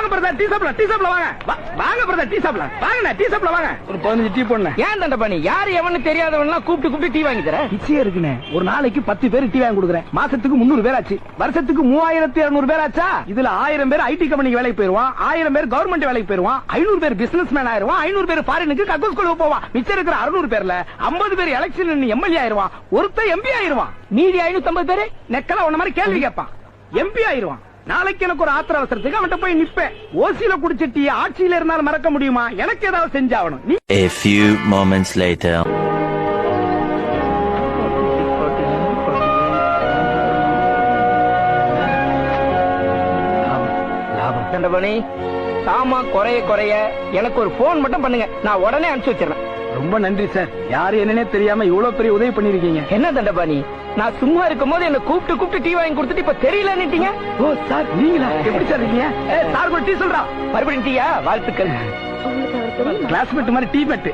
வாங்க brother tea சாப்பிடலாம் வாங்க வாங்க பிரதர் டீ சாப்பிடலாம் வாங்க டீ சாப்பிடலாம் வாங்க ஒரு 15 டீ போடுங்க. ஏன் தண்டபாணி யாரு எவனு தெரியாதவன்லாம் கூப்பிட்டு டீ வாங்கி தர பிச்சையா இருக்குனே. ஒரு நாளைக்கு 10 பேர் டீ வாங்கி கொடுக்குறேன். மாசத்துக்கு 300 பேர் ஆச்சு. வருஷத்துக்கு 3200 பேர் ஆச்சா? இதுல 1000 பேர் ஐடி கம்பெனிக்கு வேலைக்கு போயிருவான், 1000 பேர் கவர்மெண்ட் வேலைக்கு போயிருவான், 500 பேர் பிசினஸ் மேன் ஆயிருவான், 500 பேர் ஃபாரினுக்கு கக்கூஸ் ஸ்கூலுக்கு போவான். மிச்சம் இருக்கிற 600 பேர்ல 50 பேர் எலெக்ஷன் எம்எல்ஏ ஆயிருவான், ஒருத்தர் எம்பி ஆயிருவான். மீதி 550 பேரு நெக்கல உன்ன மாதிரி கேள்வி கேட்பான், எம்பி ஆயிருவான். நாளைக்கு எனக்கு ஒரு ஆத்திர அவசரத்துக்கு அவன்கிட்ட போய் நிப்பேன். ஓசியில குடிச்சிட்டு ஆட்சியில இருந்தாலும் மறக்க முடியுமா? எனக்கு ஏதாவது செஞ்சாகணும். A few moments later. Dandapani சாமா குறைய எனக்கு ஒரு போன் மட்டும் பண்ணுங்க, நான் உடனே அனுப்பிச்சு வச்சிடறேன். ரொம்ப நன்றி சார். யாரு என்னன்னே தெரியாம இவ்வளவு பெரிய உதவி பண்ணிருக்கீங்க. என்ன தண்டபாணி நான் சும்மா இருக்கும் போது என்ன கூப்பிட்டு டீ வாங்கி கொடுத்துட்டு இப்ப தெரியலன்னுட்டீங்க. ஓ சார் நீங்களா? எப்படி சார் இருக்கீங்க? சார் கூட டீ சொல்றா. மறுபடியும் டீயா? வாழ்த்துக்கள். கிளாஸ்மேட் மாதிரி டீ மெட்.